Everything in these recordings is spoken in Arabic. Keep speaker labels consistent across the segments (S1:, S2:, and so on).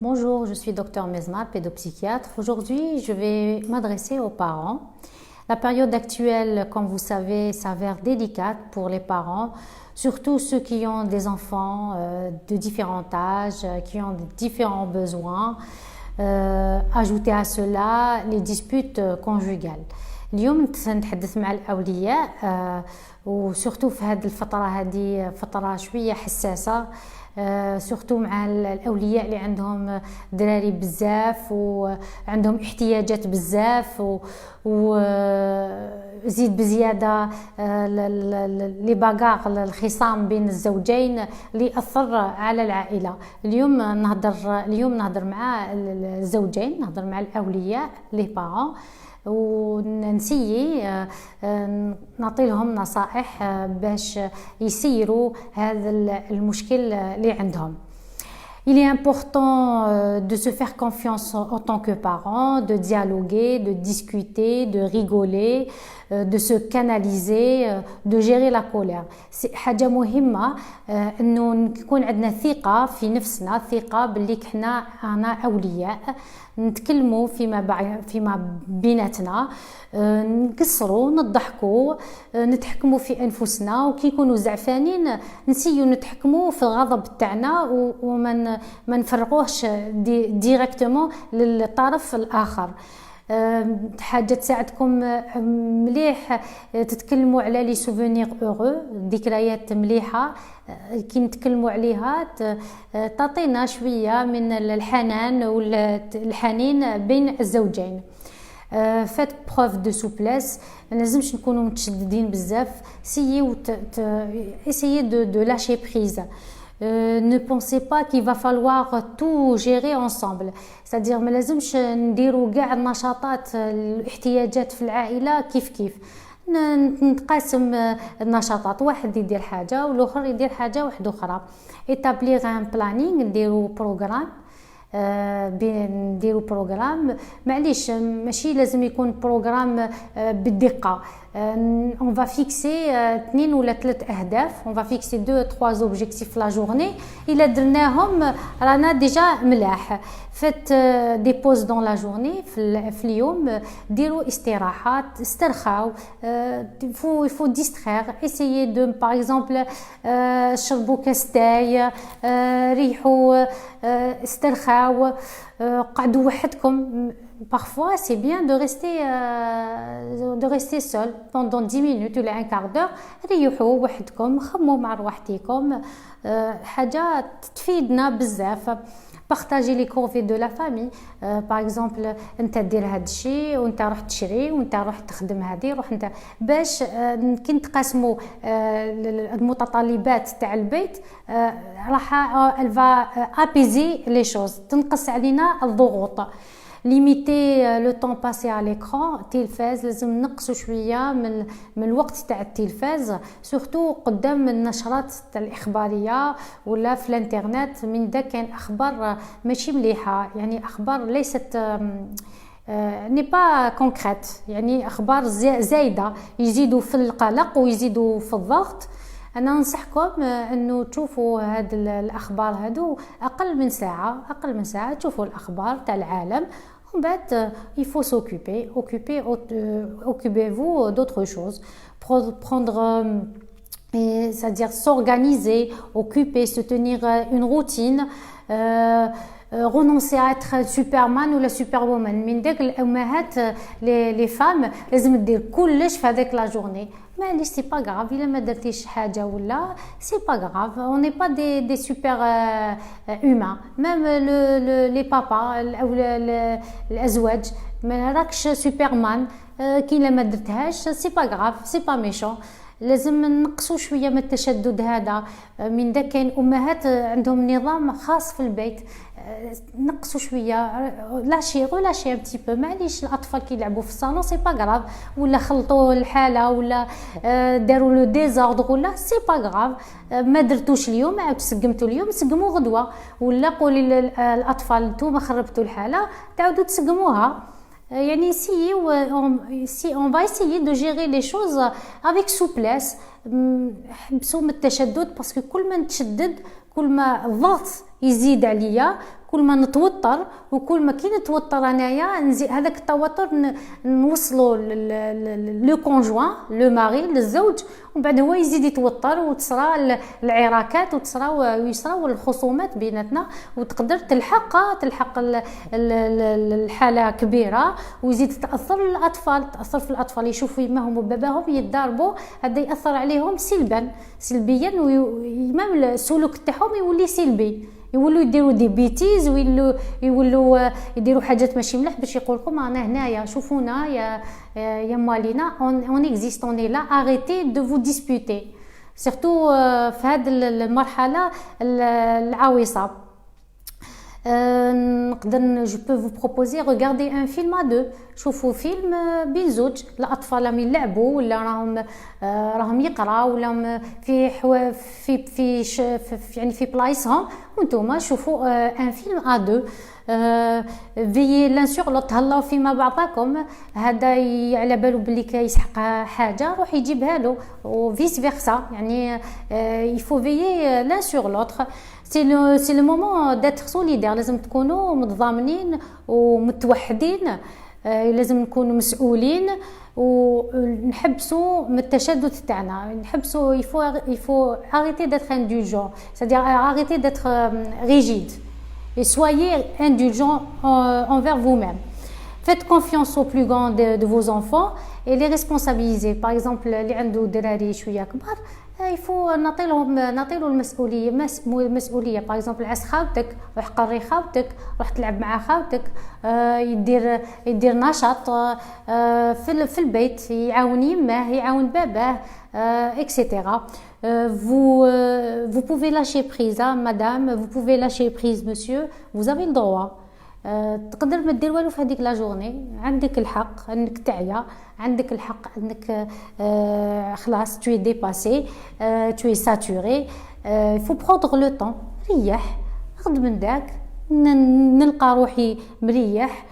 S1: Bonjour, je suis Dr Mesma, pédopsychiatre. Aujourd'hui, je vais m'adresser aux parents. La période actuelle, comme vous savez, s'avère délicate pour les parents, surtout ceux qui ont des enfants de différents âges, qui ont différents besoins. Ajouter à cela les disputes conjugales. اليوم سنتحدث مع الأولياء وسورتو في هذه الفترة، هذه فترة شوية حساسة، سورتو مع الأولياء اللي عندهم دراري بزاف وعندهم احتياجات بزاف وزيد بزيادة لي باغاغ الخصام بين الزوجين اللي يأثر على العائلة. اليوم نهضر مع الزوجين، نهضر مع الأولياء لي بارون ونسيي نعطيلهم نصائح باش يسيروا هذا المشكل اللي عندهم. Il est important de se faire confiance en tant que parent, de dialoguer, de discuter, de rigoler, de se canaliser, de gérer la colère. C'est حاجة مهمة انه نكون عندنا ثقة في نفسنا، ثقة باللي انا أولياء نتكلموا فيما بيناتنا، نقصروا، نضحكوا، نتحكموا في انفسنا، وكي يكونوا زعفانين نسيو نتحكموا في الغضب تاعنا وما نفرقوهش ديريكتومون للطرف الاخر. حاجه تساعدكم مليح تتكلموا على لي سوفونير اورو، ذكريات مليحه كي نتكلموا عليها تعطينا شويه من الحنان والحنين بين الزوجين. فات بروف دو سوبليس، ما لازمش نكونوا متشددين بزاف، سيي دو لاشي بريز. Ne pensez pas qu'il va falloir tout gérer ensemble. C'est-à-dire ما لازمش نديروا كاع النشاطات الاحتياجات في العائلة كيف نتقاسم النشاطات، واحد يدير حاجة والاخر يدير حاجة واحدة اخرى. établir un planning، نديروا بروغرام، نديروا بروغرام، معليش ماشي لازم يكون بروغرام بالدقة. on va fixer 2 ولا 3 أهداف، on va fixer 2-3 objectifs la journée. إلا درناهم رانا ديجا ملاح. faites des pauses dans la journée، في اليوم ديروا استراحات، استرخاو، il faut distraire. essayez de par exemple شربوا كاس تاي، ريحوا، استرخاو، قعدوا وحدكم. Parfois, c'est bien de rester seul pendant 10 minutes ou un quart d'heure. ريحوا وحدكم، خموا مع روحتكم، حاجة تفيدنا بزاف. partager les corvées de la famille. par exemple انت دير هذا الشيء وانت روح تشري وانت روح تخدم هذه، روح انت باش كي نتقاسموا المتطلبات تاع البيت راح elle va apaiser les choses، تنقص علينا الضغوط. limiter le temps passé à l'écran. التلفاز لازم نقصوا شويه من الوقت تاع التلفاز، سورتو قدام النشرات تاع الاخباريه ولا في الانترنت. من دا كاين اخبار ماشي مليحه، يعني اخبار ليست ني با كونكريت، يعني اخبار زايده يزيدوا في القلق ويزيدوا في الضغط. انا ننصحكم انه تشوفوا هاد الاخبار هادو اقل من ساعه تشوفوا الاخبار تاع العالم، ومن بعد il faut occupez-vous d'autres choses. prendre c'est-à-dire s'organiser, occuper, se tenir une routine, renoncer à être Superman ou la Superwoman. من داك الامهات لي فام لازم دير كلش في هذيك لا جورني. معليش سي با غراف، الا ما درتيش حاجه ولا سي با غراف، اون ني با دي سوبر هيومان. ميم لي بابا او الازواج ما راكش سوبرمان، كي لا ما درتهاش سي با غراف، سي با ميشون. لازم نقصوا شويه من التشدد هذا. من ذا كاين امهات عندهم نظام خاص في البيت، نقصوا شويه، لاشي ان بتي بو. معليش الاطفال كيلعبوا في الصالون سي با غراف، ولا خلطوا الحاله ولا داروا لو ديزوردر ولا سي با غراف. ما درتوش اليوم عاود سقمتوا اليوم، سقموا غدوه، ولا قولي للاطفال نتوما خربتوا الحاله تعاودوا تسقموها. يعني si on va essayer de gérer les choses avec souplesse، حبسوا من التشدد، باسكو كل ما نتشدد كل ما الضغط يزيد عليا، كل ما نتوتر وكل ما كي نتوتر انايا نزيد هذاك التوتر نوصلوا لو كونجوان لو ماري للزوج، ومن بعد هو يزيد يتوتر وتصرى العراكات ويصراو الخصومات بيناتنا، وتقدر تلحق الحاله كبيره، ويزيد تاثر في الاطفال يشوفوا يماهم وباباهم يتضاربوا، هذا ياثر عليهم سلبيا ويمام السلوك تاعهم يولي سلبي، يولوا يديروا دي بيتيز، يولوا يديروا حاجات ماشي مليح باش يقول لكم انا هنايا شوفونا يا مالينا اون اكزيست اون لا اريتي دو فو ديسبوتي، سورتو في هذه المرحله العويصه. نقدر جو بو فو بروبوزي ريغاردي ان فيلم ا دو، شوفوا فيلم بين زوج، الاطفال راهم يلعبوا ولا راهم يقراو ولا في يعني في بلايصهم، وانتم شوفوا ان فيلم ا دو، في لان سور لو تهلاو فيما بعضكم، هذا على بالو بلي كيسحق حاجه روح يجيبها له وفيس فيرسا، يعني يفو فيي لان سور لوتر. سي لو مومون داتر سوليدير، لازم تكونوا متضامنين ومتوحدين، لازم نكونوا مسؤولين ونحبسوا من التشدد تاعنا، نحبسوا يفو arrêter d'être indulgent، c'est-à-dire arrêter d'être rigide et soyez indulgent envers vous-même. Faites confiance aux plus grands de vos enfants et les responsabiliser. Par exemple, اللي عنده دراري شويه كبار يفو نعطيلو المسؤوليه. باغ اكزومبل عس خاوتك، روح قري خاوتك، روح تلعب مع خاوتك، يدير نشاط في البيت، يعاون يماه يعاون باباه etc. Vous pouvez lâcher prise madame, vous pouvez lâcher prise monsieur, vous avez le droit. تقدر ما دير والو في هذيك لا جورني، عندك الحق انك تعيا، عندك الحق انك خلاص tu es dépassé, tu es saturé, il faut prendre le temps، ريح، خذ من داك، نلقى روحي مريح،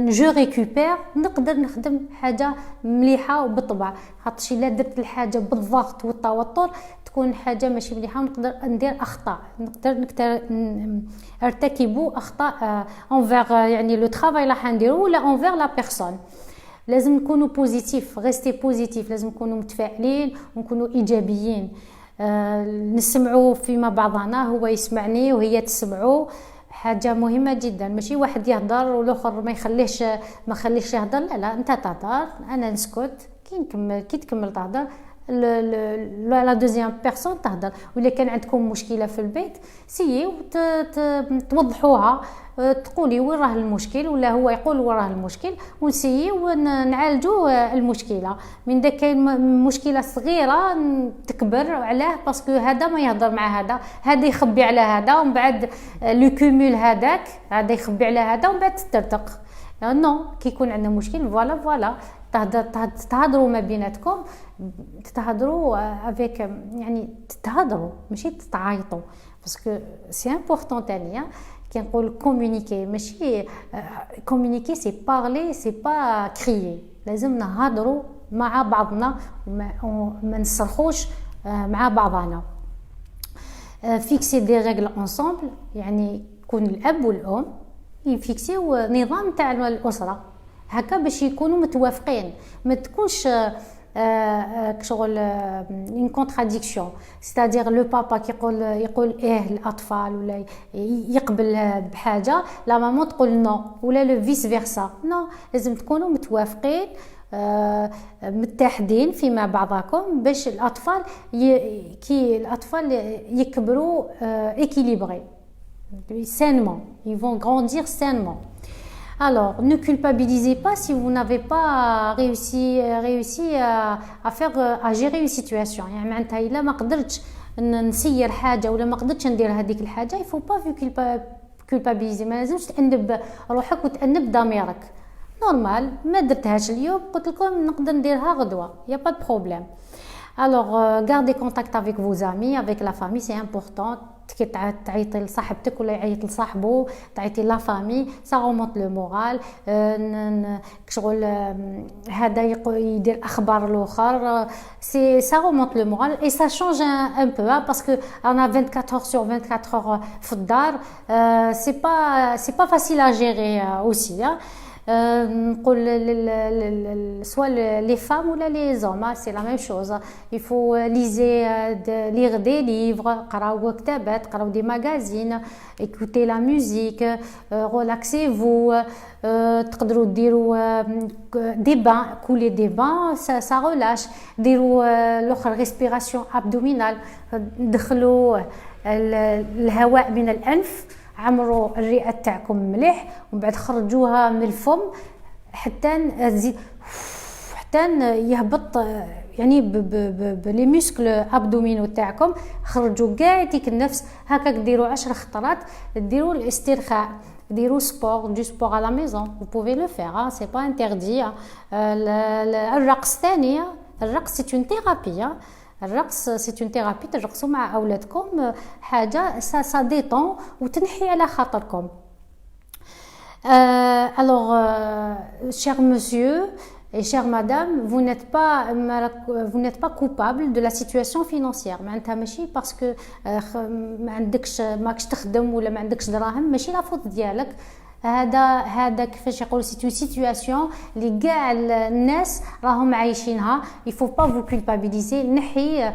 S1: جو ريكوبير، نقدر نخدم حاجه مليحه وبالطبع، خاطرش الا درت الحاجه بالضغط والتوتر تكون حاجه ماشي مليحه، ونقدر ندير اخطاء، نقدر ارتكب اخطاء انفير يعني لو طرافاي اللي حنديرو ولا انفير لا بيرسون. لازم نكونوا بوزيتيف، ريستي بوزيتيف، لازم نكونوا متفائلين ونكونوا ايجابيين، نسمعوا فيما بعضنا، هو يسمعني وهي تسمعوا، حاجه مهمه جدا. ماشي واحد يهضر والاخر ما يخليش يهضر، لا انت تهضر انا نسكت، كي تكمل تهضر لا دوزيام بيرسون تهضر. ولا كان عندكم مشكله في البيت سيي توضحوها، تقولي وين راه المشكل ولا هو يقول وين راه المشكل، ونسيي ونعالجوا المشكله. من داك كاين مشكله صغيره تكبر علاه باسكو هذا ما يهضر مع هذا يخبي على هذا، ومن بعد لو كومول هذا يخبي على هذا، ومن بعد ترتق. نو كي يكون عندنا مشكل فوالا تهضروا ما بيناتكم، تهضروا افيك، يعني تهضروا ماشي تتعايطوا، باسكو سي امبورطون ثانيه كي نقول كومونيكي، ماشي كومونيكي سي بارلي سي با كريي، لازم نهضروا مع بعضنا وما نصرخوش مع بعضنا. فيكسي دي ريغل انصامبل، يعني يكون الاب والام يفيكسيو نظام تاع الاسره هكا باش يكونوا متوافقين، ما تكونش شغل une contradiction، c'est-à-dire le papa يقول ايه الاطفال ولا يقبل بحاجه، لا ماما تقول نو، ولا لو فيس فيرسا. نو، لازم تكونوا متوافقين متحدين فيما بعضكم باش الاطفال كي الاطفال يكبروا équilibrés sainement, ils vont grandir sainement. Alors, ne culpabilisez pas si vous n'avez pas réussi à gérer une situation. يعني معناتها إلا ما قدرتش نسير حاجة ولا ما قدرتش ندير هذيك الحاجة، il faut pas culpabiliser، ما لازمش تأنب روحك وتأنب ضميرك. نورمال، ما درتهاش اليوم، قلت لكم نقدر نديرها غدوة، y a pas de problème. gardez contact avec vos amis, avec la famille, c'est important. كي تعيطي لصاحبتك ولا يعيط لصاحبه تعيطي لا فامي سا رومونت لو مورال شغل هذا يدير اخبار الاخر سي سا رومونت لو مورال اي سا شونج ان بو باسكو انا 24 اور سور 24 اور في الدار سي با فاسيل ا جيري اوسي نقول soit les femmes ou les hommes, c'est la même chose. Il faut lire des livres, قراو كتابات, قراو des magazines, écouter la musique, relaxez-vous, تقدروا ديروا des bains, couler des bains, ça relâche. ديروا الاخر respiration abdominale, دخلوا الهواء من الانف, عمروا الرئه تاعكم مليح ومن بعد خرجوها من الفم حتى يهبط يعني بلي موسكل ابدومينو تاعكم, خرجوا كاع ديك النفس هكاك. ديروا 10 خطرات, ديروا الاسترخاء, ديروا سبور دو سبور على ميزون, vous pouvez le faire, c'est pas interdit. الرقص ثاني, الرقص سي اون ثيرابي, الرقص سي اون ثيرابي, ترقصوا مع اولادكم حاجه سا ديتون وتنحي على خاطركم. Alors cher monsieur et chère madame, vous n'êtes pas coupable de la situation financière. معناتها ماشي باسكو ما عندكش ماكش تخدم ولا ما عندكش دراهم ماشي لا فوت ديالك. هذا كيفاش يقول سي اون سيتوياسيون اللي كاع الناس راهم عايشينها. il faut pas vous culpabiliser. نحي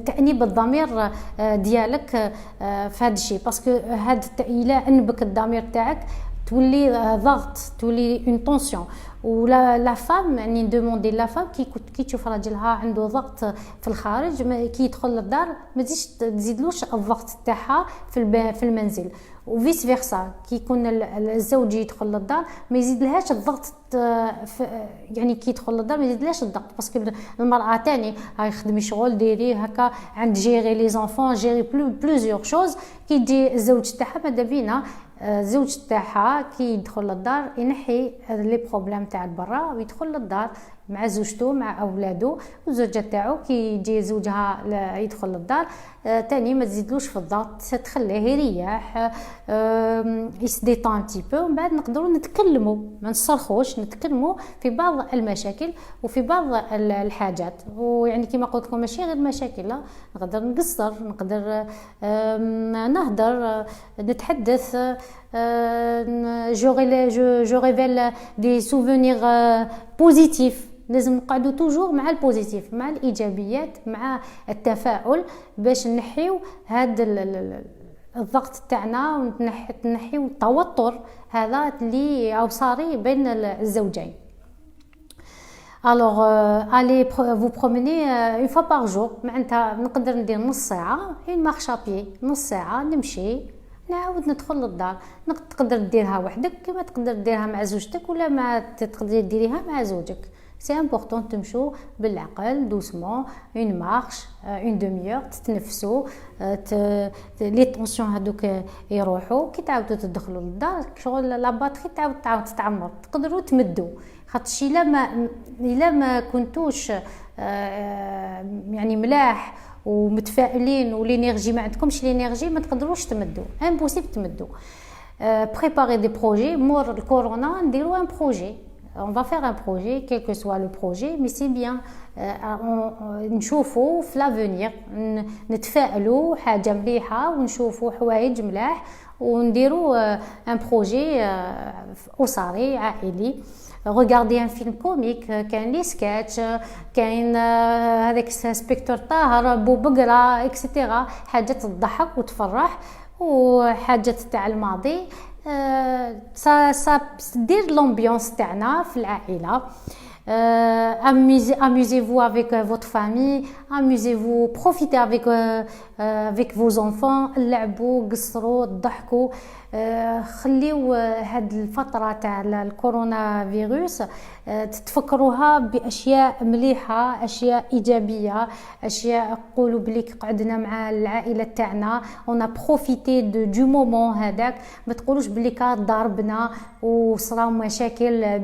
S1: تأنيب الضمير ديالك في هذا الشيء, باسكو هذا الى انبك الضمير تاعك تولي ضغط, تولي اون طونسيون. ولا لا فام يعني ندوموندي لا فام كي تشوف راجلها عنده ضغط في الخارج, كي يدخل للدار ما تزيدلوش الضغط تاعها في المنزل, وفيس فيرسا كي يكون الزوج يدخل للدار ما يزيدلهاش الضغط. يعني كي يدخل للدار ما يزيدلهاش الضغط, باسكو المراه تاني هاي خدمي شغل ديري هكا عند جيري لي زونفون, جيري بلوزيور شوز. كي يجي الزوج تاعها ماذا بينا الزوج تاعها كي يدخل للدار ينحي لي بروبليم تاع برا ويدخل للدار مع زوجته مع اولاده. والزوجه تاعو كي يجي زوجها يدخل للدار تاني ما تزيدلوش في الضغط, تخليه يريح يسديطون انتي بو. ومن بعد نقدروا نتكلموا, ما نصرخوش, نتكلموا في بعض المشاكل وفي بعض الحاجات. ويعني كما قلت لكم ماشي غير مشاكل, لا نقدر نقصر, نقدر نهضر, نتحدث, je révèle des souvenirs positifs. لازم نقعدوا توجور مع البوزيتيف, مع الايجابيات, مع التفاؤل, باش نحيو هذا الضغط تاعنا ونحيو التوتر هذا اللي اوصاري بين الزوجين. Alors allez vous promener une fois par jour. معناتها نقدر ندير نص ساعه une marche à pied, نص ساعه نمشي نعاود ندخل للدار. تقدر ديرها وحدك كما تقدر ديرها مع زوجتك ولا ما تقدر ديريها مع زوجك. سي امبورطون تمشوا بالعقل دوسمون, اون مارش اون دميور, تتنفسوا لي طونسيون هذوك يروحوا. كي تعاودوا تدخلوا للدار شغل لا باتري تعاود تتعمر, تقدروا تمدوا. خاطرش الا ما كنتوش يعني ملاح ومتفائلين ولينيرجي ما عندكمش لينيرجي ما تقدروش تمدوا, امبوسيبل تمدوا. بريباري دي بروجي. مور الكورونا نديروا ان بروجي, on va faire un projet quel que soit le projet, mais c'est bien نشوفوا في لافونير, نتفائلوا حاجه مليحه ونشوفوا حوايج ملاح ونديروا ان بروجي اسري عائلي. Regardez un film comique, كاين لي سكتش, كاين هذاك سبيكتور طاهر, بو بقرة اكسيتيرا, حاجات تضحك وتفرح وحاجات تاع الماضي. سا دير لومبيونس تاعنا في العائله. Amusez-vous avec votre famille, amusez-vous, profitez avec vos enfants, لعبوا, قصروا, ضحكوا, خليو هاد الفترة تاع الكورونا فيروس تتفكروها بأشياء مليحة، أشياء إيجابية، أشياء قولوا بلي قعدنا مع العائلة تاعنا اون بروفيتي دو مومون هذاك. ما تقولوش بلي كا ضربنا وصراو مشاكل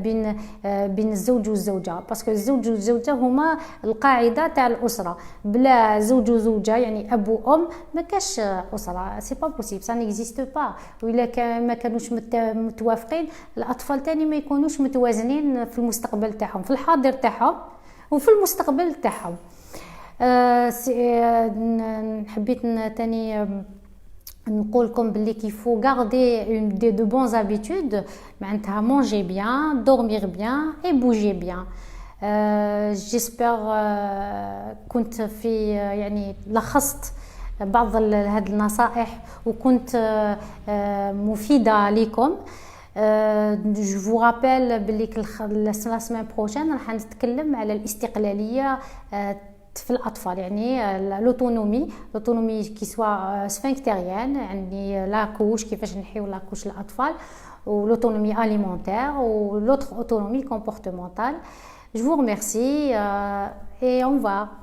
S1: بين الزوج والزوجة، باسكو الزوج والزوجة هما القاعدة تاع الأسرة. بلا زوج وزوجة يعني أب وأم ما كاش أسرة، سي با بوسيبل، سا نيكزيست با. وإلا ما كانوش متوافقين الأطفال تاني ما يكونوش متوازنين في المستقبل تاعهم، في الحاضر تاعهم وفي المستقبل تاعهم. حبيت تاني نقول لكم بلي كيفو غاردي دو بون زابيتود، معناتها مونجي بيان، دورمير بيان اي بوجي بيان. جيسبر كنت في يعني لخصت بعض هذه النصائح وكنت مفيدة لكم. جو فو رابيل بلي لا سيمين بروشين راح نتكلم على الاستقلالية في الأطفال، يعني لوتونومي كي سوا سفنكتيريان، يعني لاكوش كيفاش نحيو لاكوش للأطفال، ولوتونومي أليمونتير و لوتر اوتونومي كومبورتمونتال. Je vous remercie et au revoir.